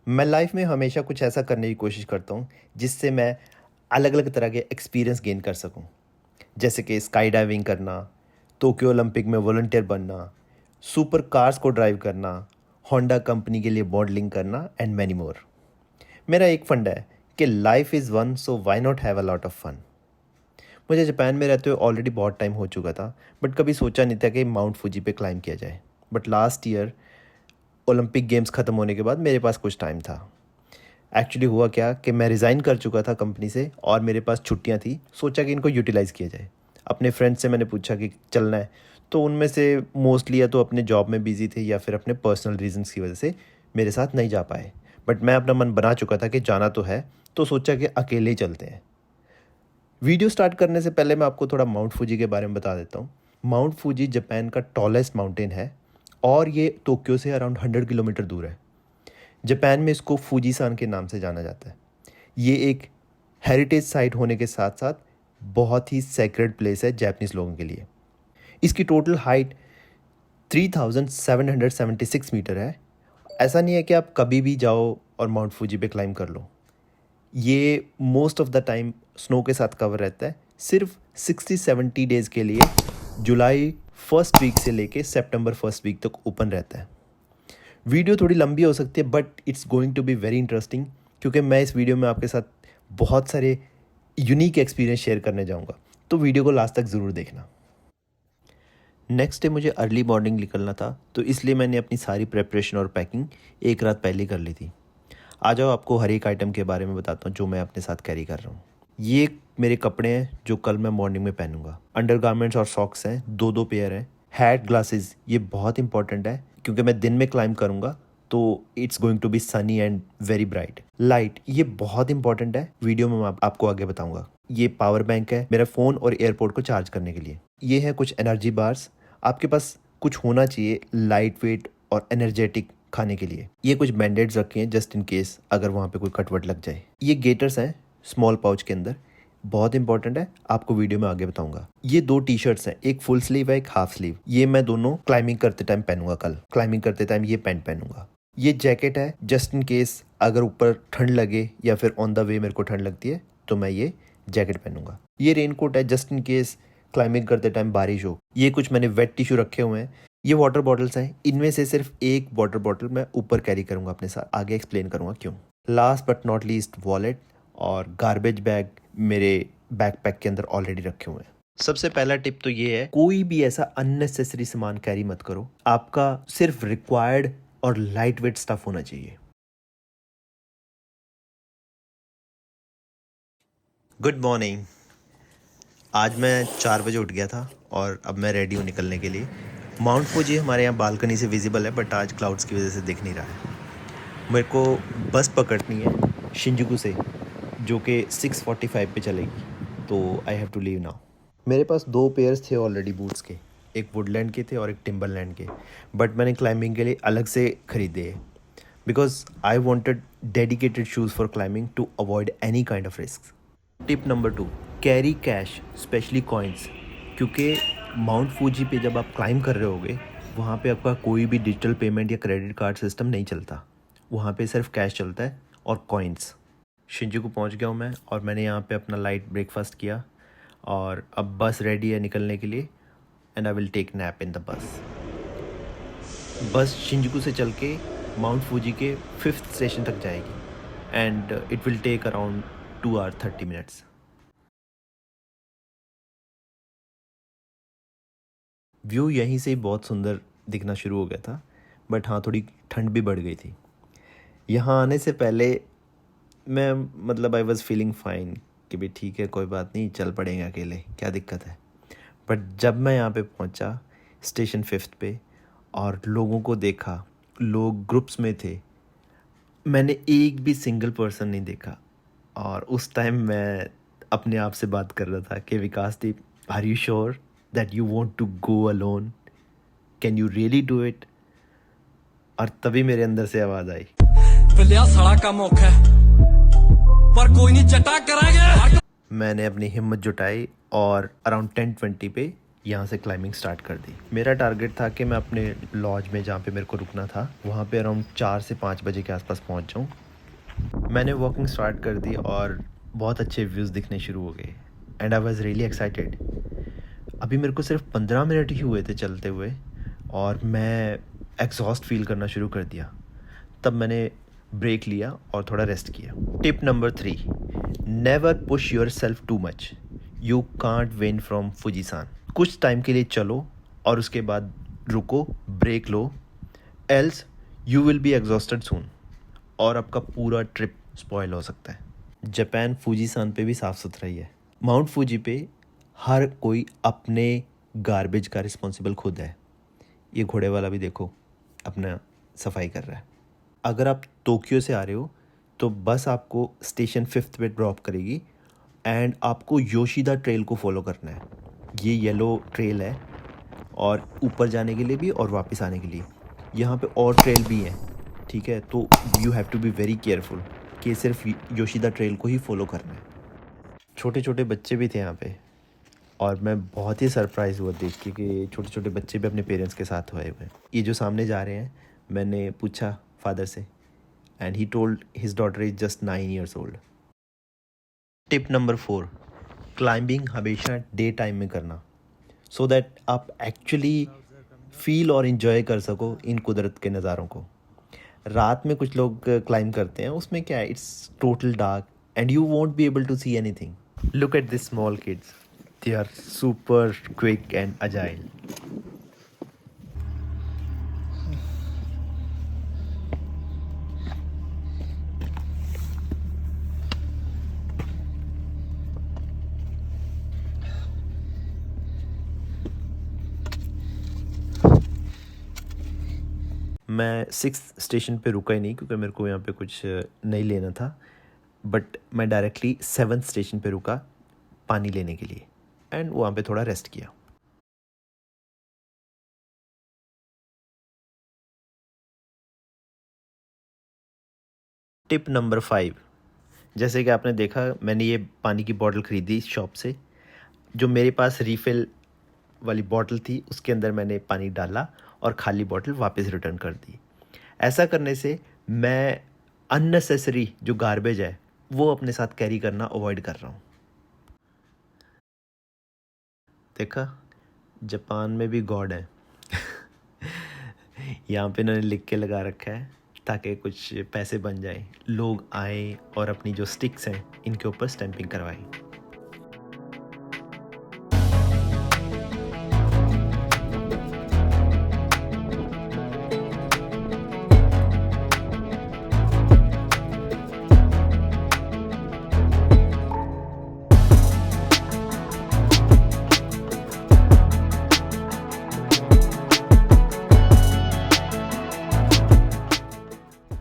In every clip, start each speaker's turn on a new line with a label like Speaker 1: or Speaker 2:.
Speaker 1: मैं लाइफ में हमेशा कुछ ऐसा करने की कोशिश करता हूँ जिससे मैं अलग अलग तरह के एक्सपीरियंस गेन कर सकूँ। जैसे कि स्काई डाइविंग करना, टोक्यो ओलंपिक में वॉलंटियर बनना, सुपर कार्स को ड्राइव करना, होंडा कंपनी के लिए मॉडलिंग करना एंड मैनी मोर। मेरा एक फंडा है कि life is one, so why not have a lot of fun. मुझे जापान में रहते हुए ऑलरेडी बहुत टाइम हो चुका था, बट कभी सोचा नहीं था कि माउंट फूजी पे क्लाइंब किया जाए। But last year Olympic games ख़त्म होने के बाद मेरे पास कुछ टाइम था। एक्चुअली हुआ क्या कि मैं रिज़ाइन कर चुका था कंपनी से और मेरे पास छुट्टियां थी। सोचा कि इनको यूटिलाइज़ किया जाए। अपने फ्रेंड्स से मैंने पूछा कि चलना है, तो उनमें से मोस्टली या तो अपने जॉब में बिजी थे या फिर अपने पर्सनल रीजंस की वजह से मेरे साथ नहीं जा पाए। बट मैं अपना मन बना चुका था कि जाना तो है, तो सोचा कि अकेले ही चलते हैं। वीडियो स्टार्ट करने से पहले मैं आपको थोड़ा माउंट फूजी के बारे में बता देता हूँ। माउंट फूजी जापान का टॉलेस्ट माउंटेन है और ये टोक्यो से अराउंड 100 किलोमीटर दूर है। जापान में इसको फूजीसान के नाम से जाना जाता है। ये एक हेरिटेज साइट होने के साथ साथ बहुत ही सेक्रेड प्लेस है जापानीज़ लोगों के लिए। इसकी टोटल हाइट 3776 मीटर है। ऐसा नहीं है कि आप कभी भी जाओ और माउंट फूजी पे क्लाइंब कर लो। ये most of the time snow के साथ कवर रहता है। सिर्फ 60-70 डेज़ के लिए जुलाई फर्स्ट वीक से लेके सितंबर फर्स्ट वीक तक ओपन रहता है। वीडियो थोड़ी लंबी हो सकती है but it's going to be very interesting, क्योंकि मैं इस वीडियो में आपके साथ बहुत सारे यूनिक एक्सपीरियंस शेयर करने जाऊंगा। तो वीडियो को लास्ट तक ज़रूर देखना। नेक्स्ट डे मुझे अर्ली मॉर्निंग निकलना था, तो इसलिए मैंने अपनी सारी प्रेपरेशन और पैकिंग एक रात पहले कर ली थी। आ जाओ, आपको हर एक आइटम के बारे में बताता हूँ जो मैं अपने साथ कैरी कर रहा हूँ। ये मेरे कपड़े हैं जो कल मैं मॉर्निंग में पहनूंगा। अंडरगारमेंट्स और सॉक्स हैं, 2-2 पेयर हैं। हैट, ग्लासेस, ये बहुत इंपॉर्टेंट है क्योंकि मैं दिन में क्लाइंब करूंगा, तो it's going to be sunny and very bright. Light, ये बहुत इंपॉर्टेंट है, वीडियो में मैं आपको आगे बताऊंगा। ये पावर बैंक है मेरा फ़ोन और एयरपोर्ट को चार्ज करने के लिए। ये है कुछ एनर्जी बार्स। आपके पास कुछ होना चाहिए लाइट वेट और एनर्जेटिक खाने के लिए। ये कुछ बैंडेड्स रखे हैं जस्ट इन केस अगर वहाँ पे कोई कटवट लग जाए। ये गेटर्स हैं स्मॉल पाउच के अंदर, बहुत इंपॉर्टेंट है, आपको वीडियो में आगे बताऊंगा। ये 2 टी शर्ट्स हैं, एक फुल स्लीव है एक हाफ स्लीव। ये मैं दोनों क्लाइंबिंग करते टाइम पहनूंगा। कल क्लाइंबिंग करते टाइम ये पैंट पहनूंगा। ये जैकेट है जस्ट इन केस अगर ऊपर ठंड लगे या फिर ऑन द वे मेरे को ठंड लगती है तो मैं ये जैकेट पहनूंगा। ये रेनकोट है जस्ट इन केस क्लाइंबिंग करते टाइम बारिश हो। ये कुछ मैंने वेट टिश्यू रखे हुए हैं। ये वाटर बॉटल्स हैं, इनमें से सिर्फ एक वाटर बॉटल मैं ऊपर कैरी करूंगा अपने साथ, आगे एक्सप्लेन करूंगा क्यों। Last but not least wallet और गार्बेज बैग मेरे बैकपैक के अंदर ऑलरेडी रखे हुए हैं। सबसे पहला टिप तो ये है, कोई भी ऐसा अननेसेसरी सामान कैरी मत करो। आपका सिर्फ रिक्वायर्ड और लाइट वेट स्टफ होना चाहिए। Good morning. आज मैं 4 बजे उठ गया था और अब मैं रेडी हूँ निकलने के लिए। माउंट फूजी हमारे यहाँ बालकनी से विजिबल है बट आज क्लाउड्स की वजह से दिख नहीं रहा है। मेरे को बस पकड़नी है शिंजुकू से, जो कि 6:45 पे चलेगी, तो I have to leave now. मेरे पास 2 पेयर्स थे ऑलरेडी बूट्स के, एक वुडलैंड के थे और एक टिम्बरलैंड के, बट मैंने क्लाइंबिंग के लिए अलग से खरीदे हैं because I wanted dedicated shoes for climbing to avoid any kind of risk. Tip number 2, carry cash, specially coins, क्योंकि माउंट फूजी पे जब आप क्लाइंब कर रहे होगे वहाँ पे आपका कोई भी डिजिटल पेमेंट या क्रेडिट कार्ड सिस्टम नहीं चलता। वहाँ पे सिर्फ कैश चलता है और कॉइन्स। शिंजुकू पहुँच गया हूँ मैं और मैंने यहाँ पे अपना लाइट ब्रेकफास्ट किया और अब बस रेडी है निकलने के लिए and I will take nap in the bus. Bus Shinjuku से चल के माउंट फूजी के 5th स्टेशन तक जाएगी and it will take around 2 hours 30 minutes। View यहीं से ही बहुत सुंदर दिखना शुरू हो गया था, बट हाँ थोड़ी ठंड भी बढ़ गई थी। यहाँ आने से पहले मैं आई वॉज़ फीलिंग फाइन कि भी ठीक है, कोई बात नहीं, चल पड़ेंगे अकेले, क्या दिक्कत है। बट जब मैं यहाँ पे पहुँचा स्टेशन 5th पे और लोगों को देखा, लोग ग्रुप्स में थे, मैंने एक भी सिंगल पर्सन नहीं देखा। और उस टाइम मैं अपने आप से बात कर रहा था कि Vikasdeep, are you sure that you want to go alone, can you really do it. और तभी मेरे अंदर से आवाज़ आई,
Speaker 2: सड़ा का मौका है पर कोई नहीं, चटा कराएंगे।
Speaker 1: मैंने अपनी हिम्मत जुटाई और अराउंड 10:20 पे यहाँ से क्लाइंबिंग स्टार्ट कर दी। मेरा टारगेट था कि मैं अपने लॉज में जहाँ पे मेरे को रुकना था वहाँ पे अराउंड 4 से 5 बजे के आसपास पहुँच जाऊँ। मैंने वॉकिंग स्टार्ट कर दी और बहुत अच्छे व्यूज़ दिखने शुरू हो गए and I was really excited. अभी मेरे को सिर्फ 15 मिनट ही हुए थे चलते हुए और मैं एग्जॉस्ट फील करना शुरू कर दिया। तब मैंने ब्रेक लिया और थोड़ा रेस्ट किया। Tip number 3, never push yourself too much, you can't win from Fujisan. कुछ टाइम के लिए चलो और उसके बाद रुको, ब्रेक लो, else you will be exhausted soon और आपका पूरा ट्रिप स्पॉइल हो सकता है। जापान फुजीसान पे भी साफ़ सुथरा ही है। माउंट फूजी पे हर कोई अपने गार्बेज का रिस्पॉन्सिबल खुद है। ये घोड़े वाला भी देखो अपना सफाई कर रहा है। अगर आप टोक्यो से आ रहे हो तो बस आपको स्टेशन 5th पे ड्रॉप करेगी एंड आपको योशिदा ट्रेल को फॉलो करना है। ये येलो ट्रेल है और ऊपर जाने के लिए भी और वापस आने के लिए। यहाँ पे और ट्रेल भी हैं, ठीक है, तो you have to be very careful कि सिर्फ योशिदा ट्रेल को ही फॉलो करना है। छोटे छोटे बच्चे भी थे यहाँ पे और मैं बहुत ही सरप्राइज़ हुआ देख के कि छोटे छोटे बच्चे भी अपने पेरेंट्स के साथ आए हुए हैं। ये जो सामने जा रहे हैं, मैंने पूछा फादर से and he told his daughter is just 9 years old। Tip number 4, climbing हमेशा डे टाइम में करना सो दैट आप एक्चुअली फील और इन्जॉय कर सको इन कुदरत के नज़ारों को। रात में कुछ लोग क्लाइंब करते हैं, उसमें क्या है, it's total dark and you won't be able to see anything. Look at this small kids, they are super quick and agile. मैं 6th स्टेशन पे रुका ही नहीं क्योंकि मेरे को यहाँ पे कुछ नहीं लेना था, बट मैं डायरेक्टली 7th स्टेशन पे रुका पानी लेने के लिए एंड वहाँ पे थोड़ा रेस्ट किया। टिप नंबर 5, जैसे कि आपने देखा मैंने ये पानी की बॉटल ख़रीदी इस शॉप से। जो मेरे पास रीफ़िल वाली बॉटल थी उसके अंदर मैंने पानी डाला और खाली बॉटल वापस रिटर्न कर दी। ऐसा करने से मैं अननेसेसरी जो गार्बेज है वो अपने साथ कैरी करना अवॉइड कर रहा हूँ। देखा, जापान में भी गॉड है। यहाँ पे इन्होंने लिख के लगा रखा है ताकि कुछ पैसे बन जाएं, लोग आए और अपनी जो स्टिक्स हैं इनके ऊपर स्टैंपिंग करवाएं।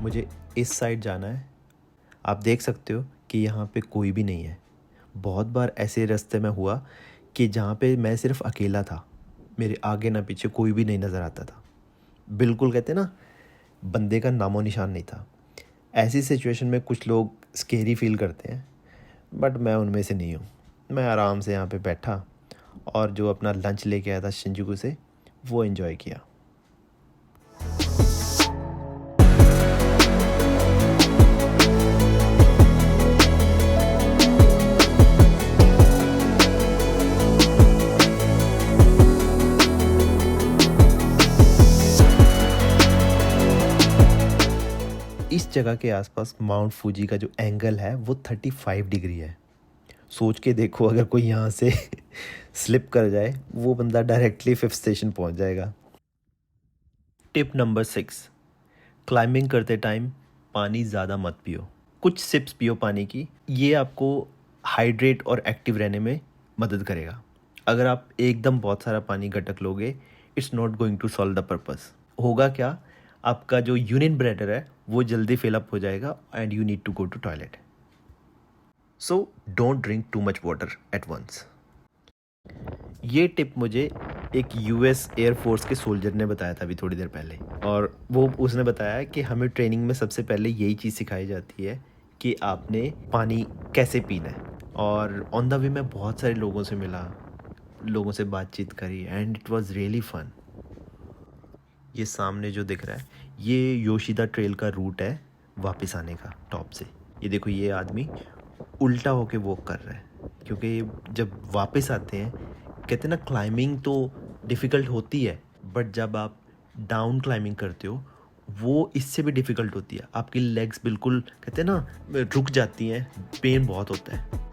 Speaker 1: मुझे इस साइड जाना है। आप देख सकते हो कि यहाँ पे कोई भी नहीं है। बहुत बार ऐसे रास्ते में हुआ कि जहाँ पे मैं सिर्फ अकेला था, मेरे आगे ना पीछे कोई भी नहीं नज़र आता था। बिल्कुल कहते ना, बंदे का नामो निशान नहीं था। ऐसी सिचुएशन में कुछ लोग स्केरी फील करते हैं, बट मैं उनमें से नहीं हूँ। मैं आराम से यहाँ पे बैठा और जो अपना लंच लेके आया था शिंजुकू से वो एंजॉय किया। इस जगह के आसपास माउंट फूजी का जो एंगल है वो 35 डिग्री है। सोच के देखो, अगर कोई यहाँ से स्लिप कर जाए वो बंदा डायरेक्टली 5th स्टेशन पहुँच जाएगा। टिप नंबर 6, क्लाइंबिंग करते टाइम पानी ज़्यादा मत पियो। कुछ सिप्स पियो पानी की, ये आपको हाइड्रेट और एक्टिव रहने में मदद करेगा। अगर आप एकदम बहुत सारा पानी गटक लोगे, it's not going to solve the purpose. होगा क्या, आपका जो यूरिन ब्लैडर है वो जल्दी फिलअप हो जाएगा and you need to go to toilet. So don't drink too much water at once. ये टिप मुझे एक यूएस एयरफोर्स के सोल्जर ने बताया था अभी थोड़ी देर पहले, और वो उसने बताया कि हमें ट्रेनिंग में सबसे पहले यही चीज़ सिखाई जाती है कि आपने पानी कैसे पीना है। और ऑन द वे मैं बहुत सारे लोगों से मिला लोगों से बातचीत करी and it was really fun. ये सामने जो दिख रहा है ये योशिदा ट्रेल का रूट है वापस आने का टॉप से। ये देखो ये आदमी उल्टा होके वॉक कर रहा है, क्योंकि जब वापस आते हैं कहते हैं ना क्लाइंबिंग तो डिफ़िकल्ट होती है, बट जब आप डाउन क्लाइंबिंग करते हो वो इससे भी डिफ़िकल्ट होती है। आपकी लेग्स बिल्कुल कहते हैं ना रुक जाती हैं, पेन बहुत होता है।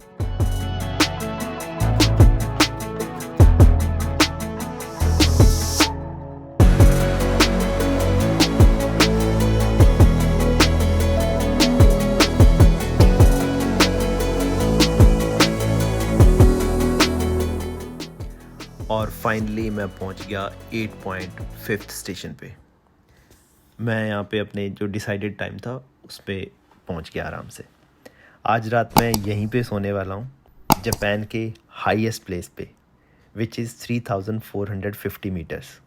Speaker 1: और फाइनली मैं पहुंच गया 8.5 स्टेशन पे। मैं यहाँ पे अपने जो डिसाइडेड टाइम था उस पर पहुँच गया आराम से। आज रात मैं यहीं पे सोने वाला हूँ, जापान के हाईएस्ट प्लेस पे, विच इज़ 3450 मीटर्स।